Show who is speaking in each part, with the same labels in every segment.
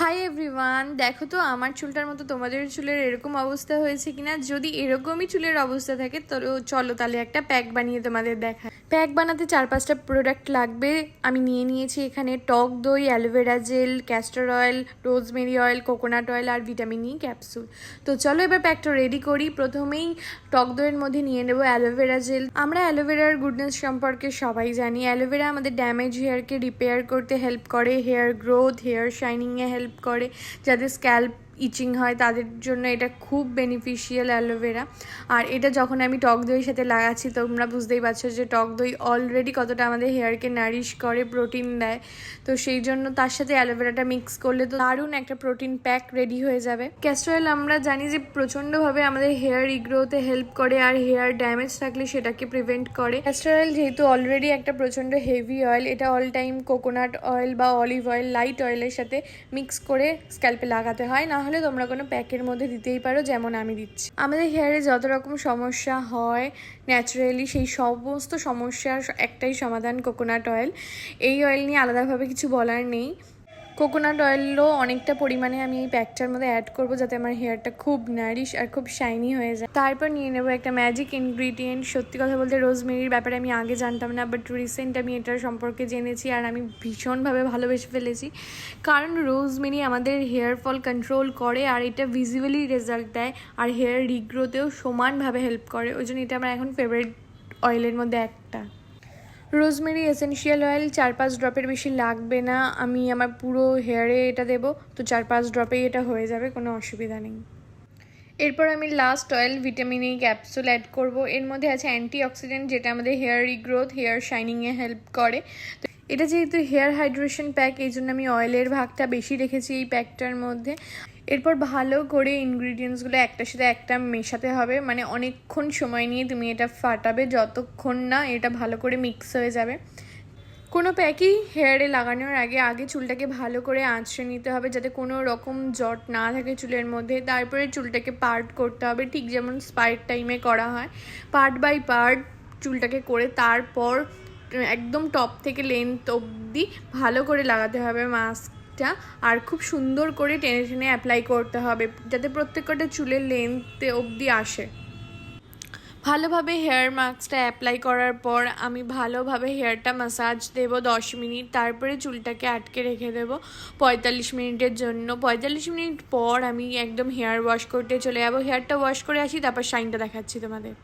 Speaker 1: Hi everyone, দেখো তো আমার চুলটার মতো তোমাদের চুলের এরকম অবস্থা হয়েছে কিনা। যদি এরকমই চুলের অবস্থা থাকে তো চলো তাহলে একটা প্যাক বানিয়ে তোমাদের দেখায়। প্যাক বানাতে 4-5টা প্রোডাক্ট লাগবে। আমি নিয়ে নিয়েছি এখানে টক দই, aloe vera gel, castor oil, rosemary oil, coconut oil আর ভিটামিন ই ক্যাপসুল। তো চলো এবার প্যাকটা রেডি করি। প্রথমেই টক দইয়ের মধ্যে নিয়ে নেবো অ্যালোভেরা জেল। আমরা অ্যালোভেরার গুডনেস সম্পর্কে সবাই জানি। অ্যালোভেরা আমাদের ড্যামেজ হেয়ারকে রিপেয়ার করতে হেল্প করে, হেয়ার গ্রোথ, হেয়ার শাইনিংয়ে হেল্প করে। যাদের স্ক্যাল্প ইচিং হয় তাদের জন্য এটা খুব বেনিফিশিয়াল অ্যালোভেরা। আর এটা যখন আমি টক দইয়ের সাথে লাগাচ্ছি তোমরা বুঝতেই পারছো যে টক দই অলরেডি কতটা আমাদের হেয়ারকে নারিশ করে, প্রোটিন দেয়। তো সেই জন্য তার সাথে অ্যালোভেরাটা মিক্স করলে তো দারুণ একটা প্রোটিন প্যাক রেডি হয়ে যাবে। ক্যাস্টর অয়েল আমরা জানি যে প্রচণ্ডভাবে আমাদের হেয়ার রিগ্রোতে হেল্প করে আর হেয়ার ড্যামেজ থাকলে সেটাকে প্রিভেন্ট করে। ক্যাস্টর অয়েল যেহেতু অলরেডি একটা প্রচণ্ড হেভি অয়েল, এটা অল টাইম কোকোনাট অয়েল বা অলিভ অয়েল, লাইট অয়েলের সাথে মিক্স করে স্ক্যাল্পে লাগাতে হয়, না হলে তোমরা কোনো প্যাকের মধ্যে দিতেই পারো যেমন আমি দিচ্ছি। আমাদের হেয়ারে যত রকম সমস্যা হয় ন্যাচারালি, সেই সমস্ত সমস্যার একটাই সমাধান কোকোনাট অয়েল। এই অয়েল নিয়ে আলাদাভাবে কিছু বলার নেই। কোকোনাট অয়েলও অনেকটা পরিমাণে আমি এই প্যাকটার মধ্যে অ্যাড করবো যাতে আমার হেয়ারটা খুব নারিশ আর খুব শাইনি হয়ে যায়। তারপর নিয়ে নেবো একটা ম্যাজিক ইনগ্রিডিয়েন্ট। সত্যি কথা বলতে রোজমেরির ব্যাপারে আমি আগে জানতাম না, বাট রিসেন্ট আমি এটার সম্পর্কে জেনেছি আর আমি ভীষণভাবে ভালোবেসে ফেলেছি। কারণ রোজমেরি আমাদের হেয়ার ফল কন্ট্রোল করে আর এটা ভিজিবলি রেজাল্ট দেয় আর হেয়ার রিগ্রোতেও সমানভাবে হেল্প করে। ওই জন্য এটা আমার এখন ফেভারিট অয়েলের মধ্যে একটা। রোজমেরি এসেনশিয়াল অয়েল 4-5 ড্রপের বেশি লাগবে না। আমি আমার পুরো হেয়ারে এটা দেবো, তো 4-5 ড্রপেই এটা হয়ে যাবে, কোনো অসুবিধা নেই। এরপর আমি last oil vitamin E capsule add করব। এর মধ্যে আছে অ্যান্টিঅক্সিডেন্ট যেটা আমাদের হেয়ার রিগ্রোথ, হেয়ার শাইনিংয়ে হেল্প করে। তো এটা যেহেতু হেয়ার হাইড্রেশন প্যাক, এই জন্য আমি অয়েলের ভাগটা বেশি রেখেছি এই প্যাকটার মধ্যে। এরপর ভালো করে ইনগ্রিডিয়েন্টসগুলো একটার সাথে একটা মেশাতে হবে, মানে অনেকক্ষণ সময় নিয়ে তুমি এটা ফাটাবে যতক্ষণ না এটা ভালো করে মিক্স হয়ে যাবে। কোনো প্যাকই হেয়ারে লাগানোর আগে চুলটাকে ভালো করে আঁচড়ে নিতে হবে যাতে কোনো রকম জট না থাকে চুলের মধ্যে। তারপরে চুলটাকে পার্ট করতে হবে, ঠিক যেমন স্পাইট টাইমে করা হয়। পার্ট বাই পার্ট চুলটাকে করে তারপর একদম টপ থেকে লেন্থ অবধি ভালো করে লাগাতে হবে মাস্কটা। আর খুব সুন্দর করে টেনে টেনে অ্যাপ্লাই করতে হবে যাতে প্রত্যেকটা চুলের লেন্থ অবধি আসে। ভালোভাবে হেয়ার মাস্কটা অ্যাপ্লাই করার পর আমি ভালোভাবে হেয়ারটা ম্যাসাজ দেবো 10 মিনিট। তারপরে চুলটাকে আটকে রেখে দেবো 45 মিনিটের জন্য। 45 মিনিট পর আমি একদম হেয়ার ওয়াশ করতে চলে যাবো। হেয়ারটা ওয়াশ করে আসি, তারপর শাইনটা দেখাচ্ছি তোমাদের।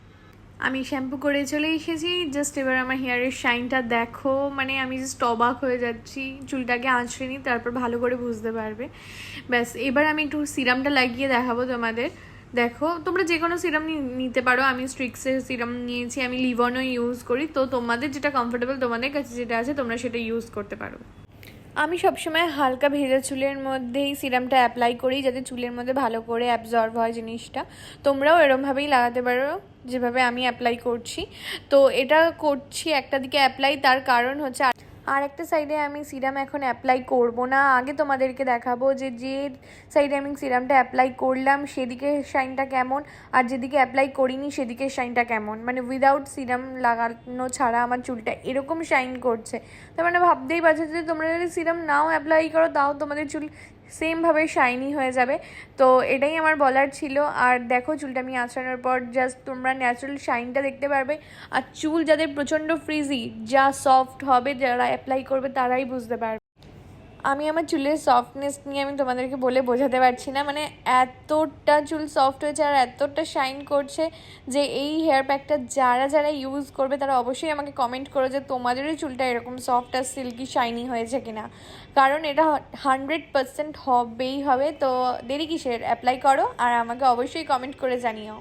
Speaker 1: আমি শ্যাম্পু করে চলে এসেছি। জাস্ট এবার আমার হেয়ারের শাইনটা দেখো, মানে আমি জাস্ট অবাক হয়ে যাচ্ছি। চুলটাকে আঁচড়ে নিই, তারপর ভালো করে বুঝতে পারবে। ব্যাস এবার আমি একটু সিরামটা লাগিয়ে দেখাবো তোমাদের। দেখো তোমরা যে কোনো সিরাম নিতে পারো, আমি স্ট্রিক্সের সিরাম নিয়েছি, আমি লিভনও ইউজ করি। তো তোমাদের যেটা কমফোর্টেবল, তোমাদের কাছে যেটা আছে তোমরা সেটা ইউজ করতে পারো। আমি সবসময় হালকা ভেজা চুলের মধ্যেই সিরামটা অ্যাপ্লাই করি যাতে চুলের মধ্যে ভালো করে অ্যাবজর্ব হয় জিনিসটা। তোমরাও এরমভাবেই লাগাতে পারো যেভাবে আমি অ্যাপ্লাই করছি। তো এটা করছি একটা দিকে অ্যাপ্লাই, তার কারণ হচ্ছে আর একটা সাইডে আমি সিরাম এখন অ্যাপ্লাই করব না। আগে তোমাদেরকে দেখাবো যে সাইডে আমি সিরামটা অ্যাপ্লাই করলাম সেদিকে শাইনটা কেমন, আর যেদিকে অ্যাপ্লাই করিনি সেদিকে শাইনটা কেমন। মানে উইদাউট সিরাম লাগানো ছাড়া আমার চুলটা এরকম শাইন করছে। তার মানে ভাবতেই পারছো যে তোমরা যদি সিরাম নাও অ্যাপ্লাই করো তাও তোমাদের চুল সেমভাবে শাইনি হয়ে যাবে। তো এটাই আমার বলার ছিল। আর দেখো চুলটা আমি আঁচড়ানোর পর জাস্ট তোমরা ন্যাচারাল শাইনটা দেখতে পারবে। আর চুল যাদের প্রচণ্ড ফ্রিজি, যা সফট হবে, যারা অ্যাপ্লাই করবে তারাই বুঝতে পারবে। আমি আমার চুলের সফটনেস নিয়ে আমি তোমাদেরকে বলে বোঝাতে পারছি না। মানে এতটা চুল সফট হয়েছে আর এতটা শাইন করছে যে এই হেয়ার প্যাকটা যারা ইউজ করবে তারা অবশ্যই আমাকে কমেন্ট করো যে তোমাদেরই চুলটা এরকম সফট আর সিল্কি শাইনি হয়েছে কিনা। কারণ এটা 100% হবেই হবে। তো দেরি কিসের, অ্যাপ্লাই করো আর আমাকে অবশ্যই কমেন্ট করে জানিও।